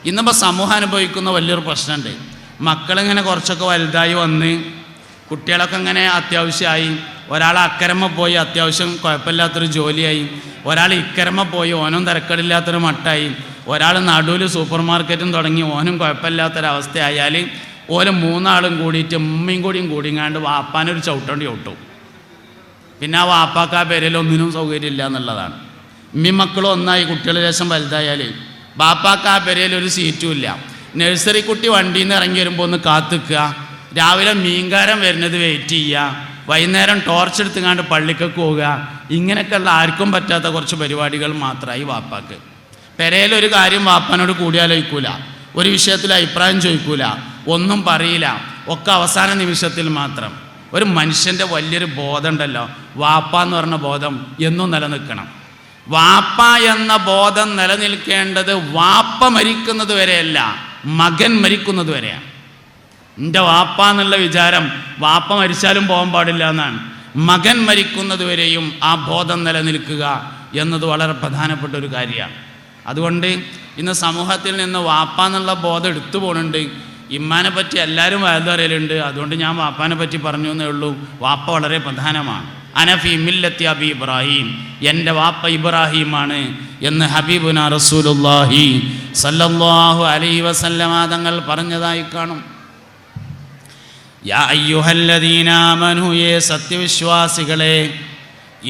ഇന്നിപ്പോൾ സമൂഹം അനുഭവിക്കുന്ന വലിയൊരു പ്രശ്നമുണ്ട്. മക്കളിങ്ങനെ കുറച്ചൊക്കെ വലുതായി വന്ന് കുട്ടികളൊക്കെ ഇങ്ങനെ അത്യാവശ്യമായി, ഒരാൾ അക്കരമ്മ പോയി അത്യാവശ്യം കുഴപ്പമില്ലാത്തൊരു ജോലിയായി, ഒരാൾ ഇക്കരമ്മ പോയി ഓനും തിരക്കടില്ലാത്തൊരു മട്ടായി, ഒരാൾ നടുവിൽ സൂപ്പർ മാർക്കറ്റും തുടങ്ങി ഓനും കുഴപ്പമില്ലാത്തൊരവസ്ഥയായാൽ ഓരോ മൂന്നാളും കൂടിയിട്ട് ഉമ്മയും കൂടിങ്ങാണ്ട് വാപ്പാനൊരു ചവിട്ടോണ്ട് ചവിട്ടും. പിന്നെ ആ വാപ്പാക്ക് ആ പേരിൽ ഒന്നിനും സൗകര്യമില്ല എന്നുള്ളതാണ്. ഉമ്മയും മക്കളും ഒന്നായി കുട്ടികൾ ശേഷം വലുതായാൽ ബാപ്പാക്ക് ആ പേരിൽ ഒരു സീറ്റും ഇല്ല. നഴ്സറി കുട്ടി വണ്ടിയിൽ നിന്ന് ഇറങ്ങി വരുമ്പോൾ ഒന്ന് കാത്തിക്കുക, രാവിലെ മീൻകാരൻ വരുന്നത് വെയിറ്റ് ചെയ്യുക, വൈകുന്നേരം ടോർച്ച് എടുത്തുങ്ങാണ്ട് പള്ളിക്കൊക്കെ പോവുക. ഇങ്ങനെയൊക്കെയുള്ള ആർക്കും പറ്റാത്ത കുറച്ച് പരിപാടികൾ മാത്രമായി വാപ്പാക്ക്. പെരയിലൊരു കാര്യം വാപ്പാനോട് കൂടിയാലോചിക്കൂല, ഒരു വിഷയത്തിൽ അഭിപ്രായം ചോദിക്കൂല, ഒന്നും പറയില്ല, ഒക്കെ അവസാന നിമിഷത്തിൽ മാത്രം. ഒരു മനുഷ്യൻ്റെ വലിയൊരു ബോധം ഉണ്ടല്ലോ, വാപ്പ എന്ന് പറഞ്ഞ ബോധം എന്നും നിലനിൽക്കണം. വാപ്പ എന്ന ബോധം നിലനിൽക്കേണ്ടത് വാപ്പ മരിക്കുന്നത് വരെയല്ല, മകൻ മരിക്കുന്നത് വരെയാണ്. എൻ്റെ വാപ്പ എന്നുള്ള വിചാരം വാപ്പ മരിച്ചാലും പോകാൻ പാടില്ല എന്നാണ്. മകൻ മരിക്കുന്നത് വരെയും ആ ബോധം നിലനിൽക്കുക എന്നത് വളരെ പ്രധാനപ്പെട്ട ഒരു കാര്യമാണ്. അതുകൊണ്ട് ഇന്ന് സമൂഹത്തിൽ നിന്ന് വാപ്പ എന്നുള്ള ബോധം എടുത്തു പോകുന്നുണ്ട്. ഇമ്മാനെ പറ്റി എല്ലാവരും വയലറിയലുണ്ട്, അതുകൊണ്ട് ഞാൻ വാപ്പാനെ പറ്റി പറഞ്ഞു എന്നേ ഉള്ളൂ. വാപ്പ വളരെ പ്രധാനമാണ്. അനഫി മില്ലത്തി അബി ഇബ്രാഹിം, എൻ്റെ വാപ്പ ഇബ്രാഹിമാണ് എന്ന് ഹബീബുന റസൂലുള്ളാഹി സല്ലല്ലാഹു അലൈഹി വസല്ലമ തങ്ങൾ പറഞ്ഞതായി കാണും. യാ അയ്യുഹല്ലദീന ആമനൂ, യേ സത്യവിശ്വാസികളെ,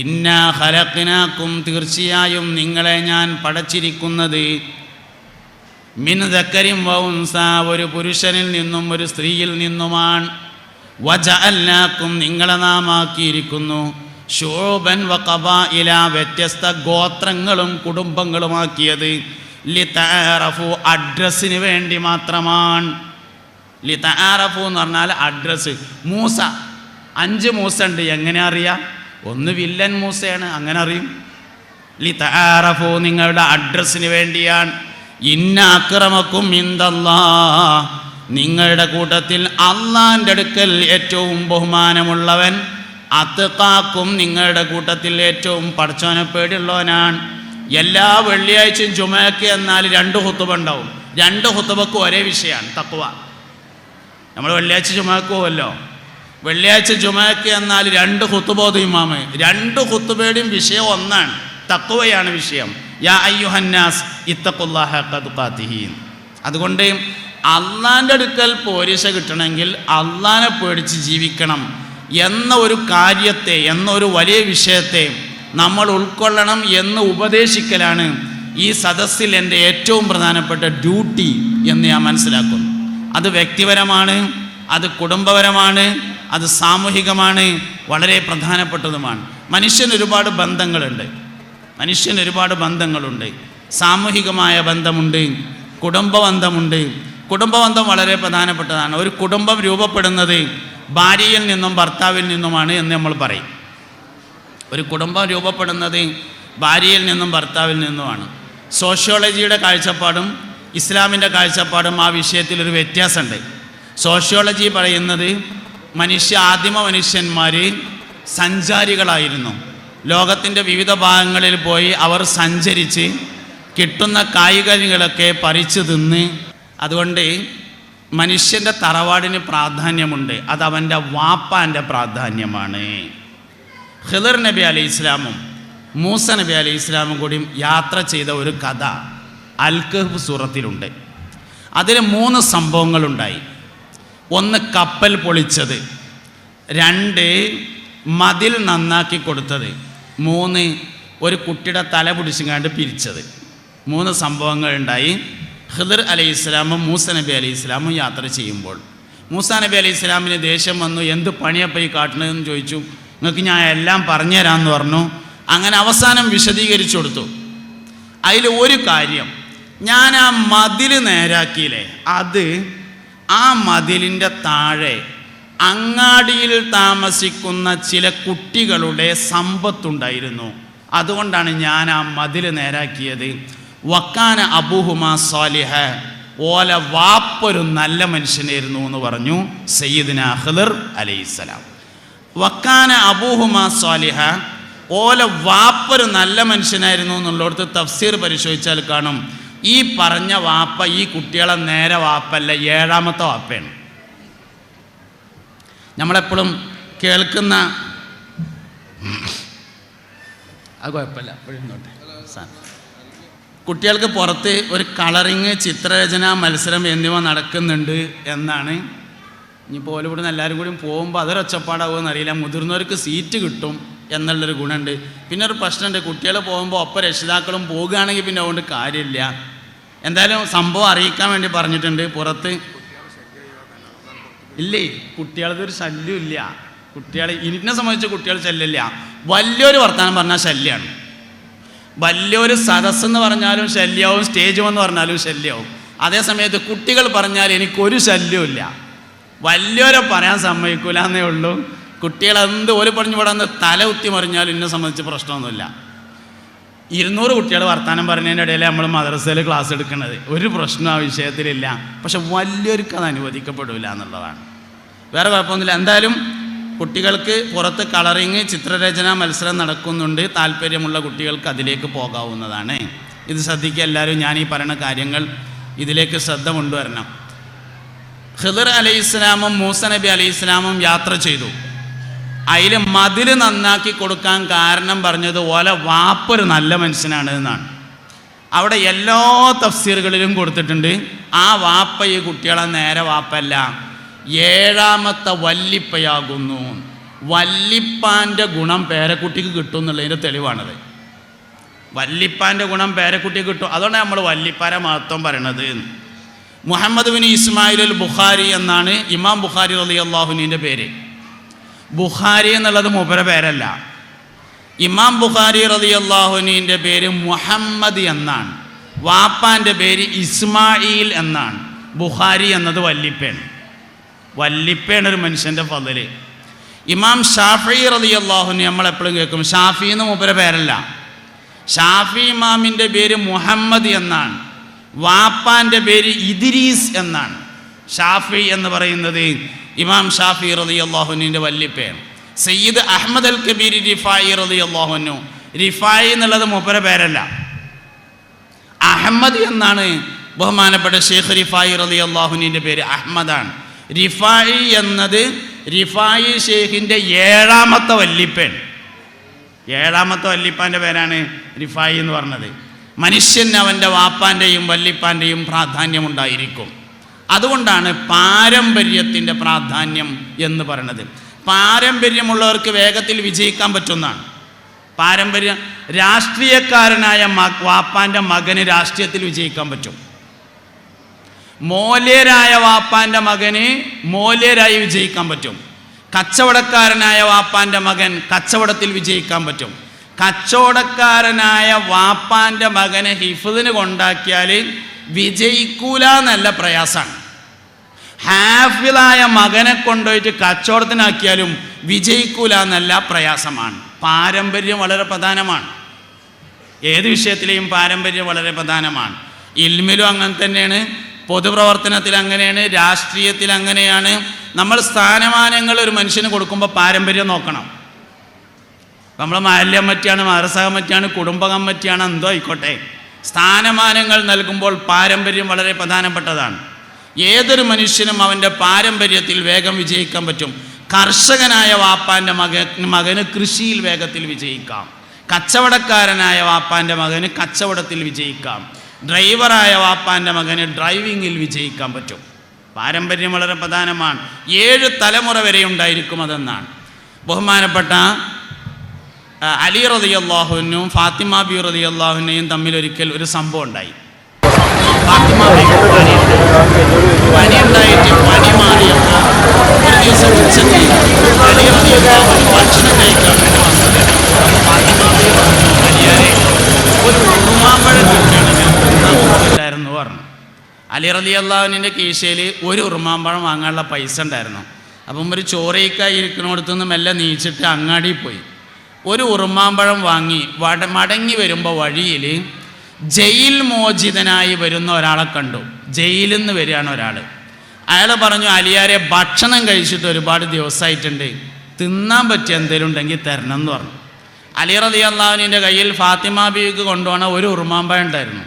ഇന്നാ ഖലഖ്നാകും, തീർച്ചയായും നിങ്ങളെ ഞാൻ പടച്ചിരിക്കുന്നത്, മിൻ ദക്കരിൻ വ ഉൻസ, ഒരു പുരുഷനിൽ നിന്നും ഒരു സ്ത്രീയിൽ നിന്നുമാണ്. വജഅൽനാകും, നിങ്ങളെ നാം ആക്കിയിരിക്കുന്നു, ശുഉബൻ വ ഖബായില, വ്യത്യസ്ത ഗോത്രങ്ങളും കുടുംബങ്ങളുമാക്കിയത്, ലിതഅറഫു, അഡ്രസ്സിന് വേണ്ടി മാത്രമാണ്. ലിതഅറഫു എന്ന് പറഞ്ഞാൽ അഡ്രസ്സ്. മൂസ, 5 മൂസ ഉണ്ട്, എങ്ങനെ അറിയാം? ഒന്ന് വില്ലൻ മൂസയാണ്, അങ്ങനെ അറിയും. ലിതഅറഫു, നിങ്ങളുടെ അഡ്രസ്സിന് വേണ്ടിയാണ്. ഇന്ന അക്രമക്കും ഇൻദല്ലാഹ്, നിങ്ങളുടെ കൂട്ടത്തിൽ അള്ളാൻ്റെ അടുക്കൽ ഏറ്റവും ബഹുമാനമുള്ളവൻ, അത്ഖാക്കും, നിങ്ങളുടെ കൂട്ടത്തിൽ ഏറ്റവും പടച്ചോനെ പേടിയുള്ളവനാണ്. എല്ലാ വെള്ളിയാഴ്ചയും ജുമഅക്ക് എന്നാൽ 2 ഖുതുബ ഉണ്ടാവും. 2 ഖുതുബക്ക് ഒരേ വിഷയമാണ് തഖ്വ. നമ്മൾ വെള്ളിയാഴ്ച ജുമഅക്ക് പോവല്ലോ, വെള്ളിയാഴ്ച ജുമഅക്ക് എന്നാൽ 2 ഖുതുബ ഓതും ഇമാമ്. 2 ഖുതുബയുടെയും വിഷയം ഒന്നാണ്, തഖ്വയാണ് വിഷയം. യാ അയ്യുഹന്നാസ് ഇത്തഖുല്ലാഹ ഹഖ തുഖാതിഹി. അതുകൊണ്ട് അള്ളാൻ്റെ അടുക്കൽ പോരിശ കിട്ടണമെങ്കിൽ അള്ളാനെ പേടിച്ച് ജീവിക്കണം എന്ന ഒരു കാര്യത്തെ, എന്നൊരു വലിയ വിഷയത്തെ നമ്മൾ ഉൾക്കൊള്ളണം എന്ന് ഉപദേശിക്കലാണ് ഈ സദസ്സിൽ എൻ്റെ ഏറ്റവും പ്രധാനപ്പെട്ട ഡ്യൂട്ടി എന്ന് ഞാൻ മനസ്സിലാക്കുന്നു. അത് വ്യക്തിപരമാണ്, അത് കുടുംബപരമാണ്, അത് സാമൂഹികമാണ്, വളരെ പ്രധാനപ്പെട്ടതുമാണ്. മനുഷ്യന് ഒരുപാട് ബന്ധങ്ങളുണ്ട്. സാമൂഹികമായ ബന്ധമുണ്ട്, കുടുംബബന്ധമുണ്ട്. കുടുംബബന്ധം വളരെ പ്രധാനപ്പെട്ടതാണ്. ഒരു കുടുംബം രൂപപ്പെടുന്നത് ഭാര്യയിൽ നിന്നും ഭർത്താവിൽ നിന്നുമാണ് എന്ന് നമ്മൾ പറയും. ഒരു കുടുംബം രൂപപ്പെടുന്നത് ഭാര്യയിൽ നിന്നും ഭർത്താവിൽ നിന്നുമാണ്. സോഷ്യോളജിയുടെ കാഴ്ചപ്പാടും ഇസ്ലാമിൻ്റെ കാഴ്ചപ്പാടും ആ വിഷയത്തിലൊരു വ്യത്യാസമുണ്ട്. സോഷ്യോളജി പറയുന്നത് ആദിമ മനുഷ്യന്മാർ സഞ്ചാരികളായിരുന്നു. ലോകത്തിൻ്റെ വിവിധ ഭാഗങ്ങളിൽ പോയി അവർ സഞ്ചരിച്ച് കിട്ടുന്ന കായ്കനികളൊക്കെ പറിച്ചു തിന്ന്, അതുകൊണ്ട് മനുഷ്യൻ്റെ തറവാടിന് പ്രാധാന്യമുണ്ട്. അത് അവൻ്റെ വാപ്പാൻ്റെ പ്രാധാന്യമാണ്. ഖിദർ നബി അലൈഹി ഇസ്ലാമും മൂസ നബി അലൈഹി ഇസ്ലാമും കൂടി യാത്ര ചെയ്ത ഒരു കഥ അൽ കഹ്ഫ് സൂറത്തിലുണ്ട്. അതിൽ 3 സംഭവങ്ങളുണ്ടായി. 1 കപ്പൽ പൊളിച്ചത്, 2 മതിൽ നന്നാക്കി കൊടുത്തത്, 3 ഒരു കുട്ടിയുടെ തല പിടിച്ചുകൊണ്ട് പിരിച്ചത്. 3 സംഭവങ്ങളുണ്ടായി. ഖിദർ അലൈഹി ഇസ്ലാമും മൂസ നബി അലൈഹി ഇസ്ലാമും യാത്ര ചെയ്യുമ്പോൾ മൂസ നബി അലൈഹി ഇസ്ലാമിന് ദേഷ്യം വന്നു. എന്ത് പണിയപ്പോൾ ഈ കാട്ടണതെന്ന് ചോദിച്ചു. നിങ്ങൾക്ക് ഞാൻ എല്ലാം പറഞ്ഞുതരാമെന്ന് പറഞ്ഞു. അങ്ങനെ അവസാനം വിശദീകരിച്ചു കൊടുത്തു. അതിൽ ഒരു കാര്യം, ഞാൻ ആ മതിൽ നേരാക്കിയില്ലേ, അത് ആ മതിലിൻ്റെ താഴെ അങ്ങാടിയിൽ താമസിക്കുന്ന ചില കുട്ടികളുടെ സമ്പത്തുണ്ടായിരുന്നു. അതുകൊണ്ടാണ് ഞാൻ ആ മതിൽ നേരാക്കിയത്. വക്കാന അബൂഹുമാ സാലിഹ, ഓല വാപ്പൊരു നല്ല മനുഷ്യനായിരുന്നു എന്ന് പറഞ്ഞു സയ്യിദ്ന ഖിദർ അലൈഹിസ്സലാം. വക്കാന അബൂഹുമാ സാലിഹ, ഓല വാപ്പൊരു നല്ല മനുഷ്യനായിരുന്നു എന്നുള്ളിടത്ത് തഫ്സീർ പരിശോധിച്ചാൽ കാണും ഈ പറഞ്ഞ വാപ്പ ഈ കുട്ടികളെ നേരെ വാപ്പല്ല, ഏഴാമത്തെ വാപ്പയാണ്. നമ്മളെപ്പോഴും കേൾക്കുന്ന അത് കുഴപ്പമില്ല, എപ്പോഴുന്നോട്ടെ. കുട്ടികൾക്ക് പുറത്ത് ഒരു കളറിങ്, ചിത്രരചന മത്സരം എന്നിവ നടക്കുന്നുണ്ട് എന്നാണ്. ഇനിയിപ്പോൾ ഓല് ഇവിടുന്ന് എല്ലാവരും കൂടി പോകുമ്പോൾ അതൊരു ഒച്ചപ്പാടാവുമെന്ന് അറിയില്ല. മുതിർന്നവർക്ക് സീറ്റ് കിട്ടും എന്നുള്ളൊരു ഗുണമുണ്ട്. പിന്നെ ഒരു പ്രശ്നമുണ്ട്, കുട്ടികൾ പോകുമ്പോൾ ഒപ്പം രക്ഷിതാക്കളും പോകുകയാണെങ്കിൽ പിന്നെ അതുകൊണ്ട് കാര്യമില്ല. എന്തായാലും സംഭവം അറിയിക്കാൻ വേണ്ടി പറഞ്ഞിട്ടുണ്ട്. പുറത്ത് ഇല്ലേ, കുട്ടികളതൊരു ശല്യമില്ല. കുട്ടികൾ ഇതിനെ സംബന്ധിച്ച് കുട്ടികൾ ശല്യമില്ല. വലിയൊരു വർത്തമാനം പറഞ്ഞാൽ ശല്യമാണ്. വലിയൊരു സദസ്സെന്ന് പറഞ്ഞാലും ശല്യവും, സ്റ്റേജ് എന്ന് പറഞ്ഞാലും ശല്യവും. അതേ സമയത്ത് കുട്ടികൾ പറഞ്ഞാൽ എനിക്കൊരു ശല്യമില്ല. വലിയൊരു പറയാൻ സമ്മതിക്കൂല എന്നേ ഉള്ളൂ. കുട്ടികൾ എന്ത് ഒരു പറഞ്ഞു ഇവിടെ നിന്ന് തല കുത്തി മറിഞ്ഞാലും എന്നെ സംബന്ധിച്ച് പ്രശ്നമൊന്നുമില്ല. 200 കുട്ടികൾ വർത്തമാനം പറഞ്ഞതിൻ്റെ ഇടയിൽ നമ്മൾ മദ്രസയിൽ ക്ലാസ് എടുക്കുന്നത്, ഒരു പ്രശ്നം ആ വിഷയത്തിലില്ല. പക്ഷെ വലിയൊരുക്ക് അത് അനുവദിക്കപ്പെടില്ല എന്നുള്ളതാണ്. വേറെ കുഴപ്പമൊന്നുമില്ല. എന്തായാലും കുട്ടികൾക്ക് പുറത്ത് കളറിങ്, ചിത്രരചന മത്സരം നടക്കുന്നുണ്ട്. താല്പര്യമുള്ള കുട്ടികൾക്ക് അതിലേക്ക് പോകാവുന്നതാണ്. ഇത് ശ്രദ്ധിക്കുക എല്ലാവരും. ഞാൻ ഈ പറയുന്ന കാര്യങ്ങൾ ഇതിലേക്ക് ശ്രദ്ധ കൊണ്ടുവരണം. ഖിദർ അലൈഹിസ്സലാമും മൂസ നബി അലൈഹിസ്സലാമും യാത്ര ചെയ്തു. അതിൽ മതിൽ നന്നാക്കി കൊടുക്കാൻ കാരണം പറഞ്ഞത് ഓല വാപ്പൊരു നല്ല മനുഷ്യനാണ് എന്നാണ്. അവിടെ എല്ലാ തഫ്സീറുകളിലും കൊടുത്തിട്ടുണ്ട്. ആ വാപ്പ ഈ കുട്ടികളെ നേരെ വാപ്പല്ല, ഏഴാമത്തെ വല്ലിപ്പയാകുന്നു. വല്ലിപ്പാൻ്റെ ഗുണം പേരക്കുട്ടിക്ക് കിട്ടും എന്നുള്ളതിൻ്റെ തെളിവാണത്. വല്ലിപ്പാൻ്റെ ഗുണം പേരക്കുട്ടിക്ക് കിട്ടും. അതുകൊണ്ടാണ് നമ്മൾ വല്ലിപ്പാരെ മഹത്വം പറയണത്. മുഹമ്മദ് ബിൻ ഇസ്മായിൽ അൽ ബുഖാരി എന്നാണ് ഇമാം ബുഖാരി റളിയല്ലാഹു അൻഹുവിൻ്റെ പേര്. ബുഖാരി എന്നുള്ളത് മൂപ്പര പേരല്ല. ഇമാം ബുഖാരി റളിയല്ലാഹു അൻഹുവിൻ്റെ പേര് മുഹമ്മദ് എന്നാണ്. വാപ്പാൻ്റെ പേര് ഇസ്മായിൽ എന്നാണ്. ബുഖാരി എന്നത് വല്ലിപ്പയാണ്. വല്ലിപ്പയാണ് ഒരു മനുഷ്യൻ്റെ ഫളല്. ഇമാം ഷാഫി റളിയല്ലാഹു അൻഹു നമ്മളെപ്പോഴും കേൾക്കും, ഷാഫി എന്ന് മൂപ്പര പേരല്ല. ഷാഫി ഇമാമിൻ്റെ പേര് മുഹമ്മദ് എന്നാണ്. വാപ്പാൻ്റെ പേര് ഇദ്രീസ് എന്നാണ്. ഷാഫി എന്ന് പറയുന്നത് ഇമാം ഷാഫി റളിയല്ലാഹു അൻഹുവിൻ്റെ വല്ലിപ്പയാണ്. സയ്യിദ് അഹ്മദ് അൽ കബീർ റിഫായി റളിയല്ലാഹു അൻഹു, റിഫായി എന്നുള്ളത് മൂപ്പര പേരല്ല, അഹമ്മദ് എന്നാണ് ബഹുമാനപ്പെട്ട ഷെയ്ഖ് റിഫായി റളിയല്ലാഹു അൻഹുവിൻ്റെ പേര്, അഹ്മദാണ്. റിഫായി എന്നത് റിഫായി ഷെയ്ഖിൻ്റെ ഏഴാമത്തെ വല്ലിപ്പയാണ്. ഏഴാമത്തെ വല്ലിപ്പാൻ്റെ പേരാണ് റിഫായി എന്ന് പറഞ്ഞത്. മനുഷ്യന് അവൻ്റെ വാപ്പാൻ്റെയും വല്ലിപ്പാൻ്റെയും പ്രാധാന്യമുണ്ടായിരിക്കും. അതുകൊണ്ടാണ് പാരമ്പര്യത്തിൻ്റെ പ്രാധാന്യം എന്ന് പറയുന്നത്. പാരമ്പര്യമുള്ളവർക്ക് വേഗത്തിൽ വിജയിക്കാൻ പറ്റുന്നതാണ് പാരമ്പര്യം. രാഷ്ട്രീയക്കാരനായ വാപ്പാൻ്റെ മകന് രാഷ്ട്രീയത്തിൽ വിജയിക്കാൻ പറ്റും. മോല്യരായ വാപ്പാൻ്റെ മകന് മോല്യരായി വിജയിക്കാൻ പറ്റും. കച്ചവടക്കാരനായ വാപ്പാൻ്റെ മകൻ കച്ചവടത്തിൽ വിജയിക്കാൻ പറ്റും. കച്ചവടക്കാരനായ വാപ്പാൻ്റെ മകനെ ഹിഫ്ദിന് കൊണ്ടാക്കിയാൽ വിജയിക്കൂല എന്നല്ല, പ്രയാസമാണ്. ഹാഫിളായ മകനെ കൊണ്ടുപോയിട്ട് കച്ചവടത്തിനാക്കിയാലും വിജയിക്കൂല എന്നല്ല, പ്രയാസമാണ്. പാരമ്പര്യം വളരെ പ്രധാനമാണ്. ഏത് വിഷയത്തിലെയും പാരമ്പര്യം വളരെ പ്രധാനമാണ്. ഇൽമിലും അങ്ങനെ തന്നെയാണ്, പൊതുപ്രവർത്തനത്തിൽ അങ്ങനെയാണ്, രാഷ്ട്രീയത്തിൽ അങ്ങനെയാണ്. നമ്മൾ സ്ഥാനമാനങ്ങൾ ഒരു മനുഷ്യന് കൊടുക്കുമ്പോൾ പാരമ്പര്യം നോക്കണം. നമ്മൾ മഹല്ല് കമ്മിറ്റിയാണ്, മദ്രസ കമ്മിറ്റിയാണ്, കുടുംബ കമ്മിറ്റിയാണ്, എന്തോ ആയിക്കോട്ടെ, സ്ഥാനമാനങ്ങൾ നൽകുമ്പോൾ പാരമ്പര്യം വളരെ പ്രധാനപ്പെട്ടതാണ്. ഏതൊരു മനുഷ്യനും അവൻ്റെ പാരമ്പര്യത്തിൽ വേഗം വിജയിക്കാൻ പറ്റും. കർഷകനായ വാപ്പാൻ്റെ മകന് കൃഷിയിൽ വേഗത്തിൽ വിജയിക്കാം. കച്ചവടക്കാരനായ വാപ്പാൻ്റെ മകന് കച്ചവടത്തിൽ വിജയിക്കാം. ഡ്രൈവറായ വാപ്പാൻ്റെ മകന് ഡ്രൈവിങ്ങിൽ വിജയിക്കാൻ പറ്റും. പാരമ്പര്യം വളരെ പ്രധാനമാണ്. 7 തലമുറ വരെ ഉണ്ടായിരിക്കും അതെന്നാണ്. ബഹുമാനപ്പെട്ട അലി റളിയല്ലാഹു അൻഹും ഫാത്തിമ ബി റളിയല്ലാഹു അൻഹയും തമ്മിൽ ഒരിക്കൽ ഒരു സംഭവം ഉണ്ടായി. ഫാത്തിമ ബിക്ക് പനി ഉണ്ടായിട്ട് പനി മാറിയപ്പോൾ ഒരു ദിവസം ഉച്ചയ്ക്ക് അലി റളിയല്ലാഹു അൻഹു ഭക്ഷണം കഴിക്കാൻ വേണ്ടി വന്നത്. അപ്പോൾ ഫാത്തിമ ബി പറഞ്ഞു, അലിയാരെ ഒരു ഉറുമാമ്പഴം കിട്ടുകയാണെന്ന് പറഞ്ഞു. അലി റളിയല്ലാഹു അൻഹുവിൻ്റെ കീശയിൽ ഒരു ഉറുമാമ്പഴം വാങ്ങാനുള്ള പൈസ ഉണ്ടായിരുന്നു. അപ്പം ഒരു ചോറയ്ക്കായി ഇരിക്കണോടത്തുനിന്ന് മെല്ലെ നീച്ചിട്ട് അങ്ങാടിയിൽ പോയി ഒരു ഉറുമാമ്പഴം വാങ്ങി. മടങ്ങി വരുമ്പോൾ വഴിയിൽ ജയിൽ മോചിതനായി വരുന്ന ഒരാളെ കണ്ടു. ജയിലിൽ നിന്ന് വരികയാണ് ഒരാൾ. അയാൾ പറഞ്ഞു, അലിയാരെ ഭക്ഷണം കഴിച്ചിട്ട് ഒരുപാട് ദിവസമായിട്ടുണ്ട്, തിന്നാൻ പറ്റിയ എന്തെങ്കിലും ഉണ്ടെങ്കിൽ തരണം എന്ന് പറഞ്ഞു. അലി റളിയല്ലാഹു അൻഹുവിൻ്റെ കയ്യിൽ ഫാത്തിമ ബീവിക്ക് കൊണ്ടുപോകണ ഒരു ഉറുമാമ്പഴം ഉണ്ടായിരുന്നു.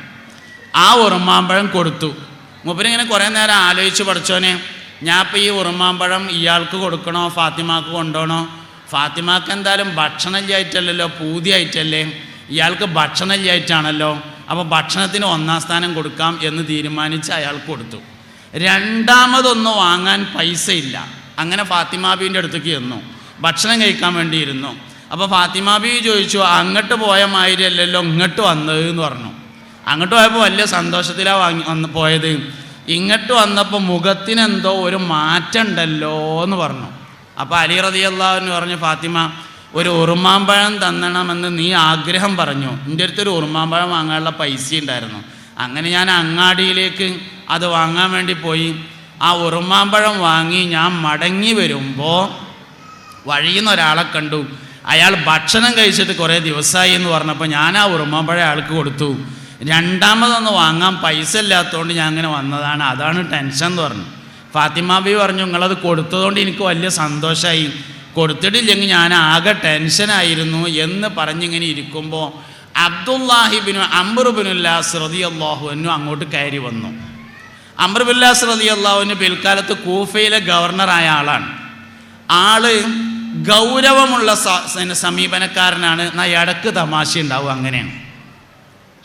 ആ ഉറുമാമ്പഴം കൊടുത്തു. മൂപ്പരിങ്ങനെ കുറേ നേരം ആലോചിച്ച് പഠിച്ചോനെ, ഞാൻ ഇപ്പോൾ ഈ ഉറുമാമ്പഴം ഇയാൾക്ക് കൊടുക്കണോ ഫാത്തിമാക്ക് കൊണ്ടുപോകണോ? ഫാത്തിമാക്ക് എന്തായാലും ഭക്ഷണമില്ലായിട്ടല്ലല്ലോ, പൂതിയായിട്ടല്ലേ, ഇയാൾക്ക് ഭക്ഷണമില്ലായിട്ടാണല്ലോ, അപ്പോൾ ഭക്ഷണത്തിന് 1-ാം സ്ഥാനം കൊടുക്കാം എന്ന് തീരുമാനിച്ച് അയാൾക്ക് കൊടുത്തു. രണ്ടാമതൊന്ന് വാങ്ങാൻ പൈസ ഇല്ല. അങ്ങനെ ഫാത്തിമാബീൻ്റെ അടുത്തേക്ക് ചെന്നു, ഭക്ഷണം കഴിക്കാൻ വേണ്ടിയിരുന്നു. അപ്പോൾ ഫാത്തിമാബി ചോദിച്ചു, അങ്ങോട്ട് പോയ മാതിരി അല്ലല്ലോ ഇങ്ങോട്ട് വന്നത് എന്ന് പറഞ്ഞു. അങ്ങോട്ട് പോയപ്പോൾ വലിയ സന്തോഷത്തിലാണ് പോയത്. ഇങ്ങോട്ട് വന്നപ്പോൾ മുഖത്തിനെന്തോ ഒരു മാറ്റം ഉണ്ടല്ലോ എന്ന് പറഞ്ഞു. അപ്പോൾ അലി റളിയല്ലാഹു അൻഹു പറഞ്ഞു, ഫാത്തിമ, ഒരു ഉറുമാമ്പഴം തന്നണമെന്ന് നീ ആഗ്രഹം പറഞ്ഞു. എൻ്റെ അടുത്തൊരു ഉറുമാമ്പഴം വാങ്ങാനുള്ള പൈസ ഉണ്ടായിരുന്നു. അങ്ങനെ ഞാൻ അങ്ങാടിയിലേക്ക് അത് വാങ്ങാൻ വേണ്ടി പോയി. ആ ഉറുമാമ്പഴം വാങ്ങി ഞാൻ മടങ്ങി വരുമ്പോൾ വഴിയിൽ നിന്ന് ഒരാളെ കണ്ടു. അയാൾ ഭക്ഷണം കഴിച്ചിട്ട് കുറേ ദിവസമായി എന്ന് പറഞ്ഞപ്പോൾ ഞാൻ ആ ഉറുമാമ്പഴം അയാൾക്ക് കൊടുത്തു. രണ്ടാമതൊന്ന് വാങ്ങാൻ പൈസ ഇല്ലാത്തതുകൊണ്ട് ഞാൻ അങ്ങനെ വന്നതാണ്, അതാണ് ടെൻഷൻ എന്ന് പറഞ്ഞു. ഫാത്തിമ ബി പറഞ്ഞു, നിങ്ങളത് കൊടുത്തതുകൊണ്ട് എനിക്ക് വലിയ സന്തോഷമായി, കൊടുത്തിട്ടില്ലെങ്കിൽ ഞാൻ ആകെ ടെൻഷനായിരുന്നു എന്ന് പറഞ്ഞിങ്ങനെ ഇരിക്കുമ്പോൾ അബ്ദുല്ലാഹിബിനു അംറുബിനുൽ ആസ് റളിയല്ലാഹു അൻഹു അങ്ങോട്ട് കയറി വന്നു. അംറുബിനുൽ ആസ് റളിയല്ലാഹു അൻഹു പിൽക്കാലത്ത് കൂഫയിലെ ഗവർണറായ ആളാണ്. ആള് ഗൗരവമുള്ള സമീപനക്കാരനാണ്. എന്നാൽ ഇടക്ക് തമാശ ഉണ്ടാവും, അങ്ങനെയാണ്.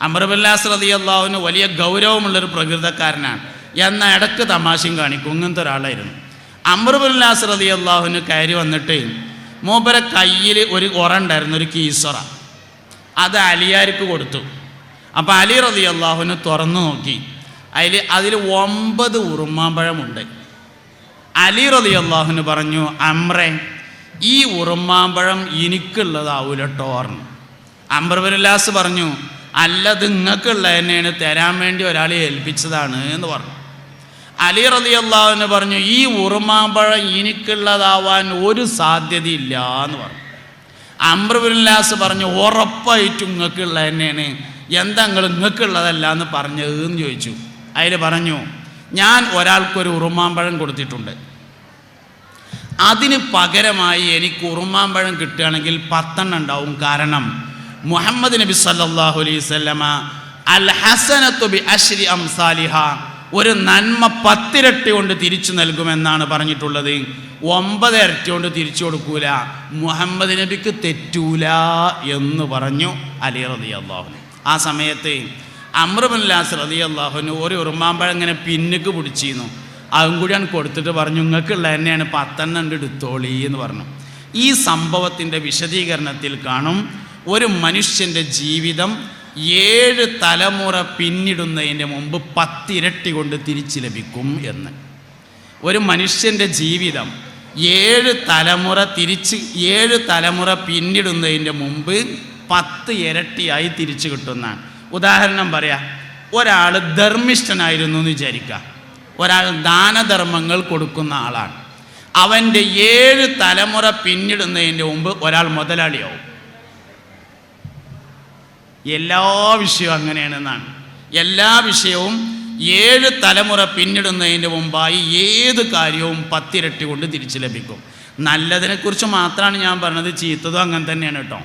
അംറുബിനുൽ ആസ് റളിയല്ലാഹു അൻഹു വലിയ ഗൗരവമുള്ളൊരു പ്രകൃതക്കാരനാണ്, എന്നാൽ ഇടക്ക് തമാശയും കാണിക്കും. ഇങ്ങനത്തെ ഒരാളായിരുന്നു. അംറുബിനുൽ ആസ് റളിയല്ലാഹു അൻഹു കയറി വന്നിട്ട് മൂപ്പരെ കയ്യിൽ ഒരു ഉറ ഉണ്ടായിരുന്നു, ഒരു കീസറ. അത് അലിയാർക്ക് കൊടുത്തു. അപ്പോൾ അലി റളിയല്ലാഹു അൻഹു തുറന്നു നോക്കി, അതിൽ 9 ഉറുമാമ്പഴമുണ്ട്. അലി റളിയല്ലാഹു അൻഹു പറഞ്ഞു, അംറേ, ഈ ഉറുമാമ്പഴം എനിക്കുള്ളതാവൂലട്ടോ പറഞ്ഞു. അംറുബിനുൽ ആസ് പറഞ്ഞു, അല്ല, ഇത് നിങ്ങൾക്കുള്ള തന്നെയാണ്, തരാൻ വേണ്ടി ഒരാളെ ഏൽപ്പിച്ചതാണ് എന്ന് പറഞ്ഞു. അലി റളിയല്ലാഹു അൻഹു പറഞ്ഞു, ഈ ഉറുമാമ്പഴം എനിക്കുള്ളതാവാൻ ഒരു സാധ്യതയില്ല എന്ന് പറഞ്ഞു. അംറുബിനുൽ ആസ് പറഞ്ഞു, ഉറപ്പായിട്ടും നിങ്ങൾക്കുള്ള തന്നെയാണ്, എന്താ നിങ്ങൾക്കുള്ളതല്ല എന്ന് പറഞ്ഞതെന്ന് ചോദിച്ചു. അതിൽ പറഞ്ഞു, ഞാൻ ഒരാൾക്കൊരു ഉറുമാമ്പഴം കൊടുത്തിട്ടുണ്ട്, അതിന് പകരമായി എനിക്ക് ഉറുമാമ്പഴം കിട്ടുകയാണെങ്കിൽ 10 ഉണ്ടാവും. കാരണം മുഹമ്മദ് നബി സല്ലല്ലാഹു അലൈഹി വസല്ലമ അൽ ഹസനത്തു ബി അശ്രി അംസാലിഹ, ഒരു നന്മ 10 ഇരട്ടി കൊണ്ട് തിരിച്ചു നൽകുമെന്നാണ് പറഞ്ഞിട്ടുള്ളത്. 9 ഇരട്ടി കൊണ്ട് തിരിച്ചു കൊടുക്കൂല, മുഹമ്മദ് നബിക്ക് തെറ്റൂല എന്ന് പറഞ്ഞു അലി റളിയല്ലാഹു അൻഹു. ആ സമയത്ത് അംറുബിനുൽ ആസ് റളിയല്ലാഹു അൻഹു ഒരു ഉറുമാമ്പഴം ഇങ്ങനെ പിന്നുക്ക് പിടിച്ചിരുന്നു. അതും കൂടിയാണ് കൊടുത്തിട്ട് പറഞ്ഞു, നിങ്ങൾക്കുള്ള തന്നെയാണ്, 10 എടുത്തോളി എന്ന് പറഞ്ഞു. ഈ സംഭവത്തിൻ്റെ വിശദീകരണത്തിൽ കാണും, ഒരു മനുഷ്യൻ്റെ ജീവിതം 7 തലമുറ പിന്നിടുന്നതിൻ്റെ മുമ്പ് 10 ഇരട്ടി കൊണ്ട് തിരിച്ചു ലഭിക്കും എന്ന്. ഒരു മനുഷ്യൻ്റെ ജീവിതം 7 തലമുറ പിന്നിടുന്നതിൻ്റെ മുമ്പ് 10 ഇരട്ടിയായി തിരിച്ചു കിട്ടുന്നതാണ്. ഉദാഹരണം പറയാം, ഒരാൾ ധർമ്മിഷ്ഠനായിരുന്നു എന്ന് വിചാരിക്കുക. ഒരാൾ ദാനധർമ്മങ്ങൾ കൊടുക്കുന്ന ആളാണ്. അവൻ്റെ 7 തലമുറ പിന്നിടുന്നതിൻ്റെ മുമ്പ് ഒരാൾ മുതലാളിയാവും. എല്ലാ വിഷയവും അങ്ങനെയാണെന്നാണ്. എല്ലാ വിഷയവും 7 തലമുറ പിന്നിടുന്നതിൻ്റെ മുമ്പായി ഏത് കാര്യവും 10 ഇരട്ടി കൊണ്ട് തിരിച്ചു ലഭിക്കും. നല്ലതിനെക്കുറിച്ച് മാത്രമാണ് ഞാൻ പറഞ്ഞത്, ചീത്തതും അങ്ങനെ തന്നെയാണ് കേട്ടോ.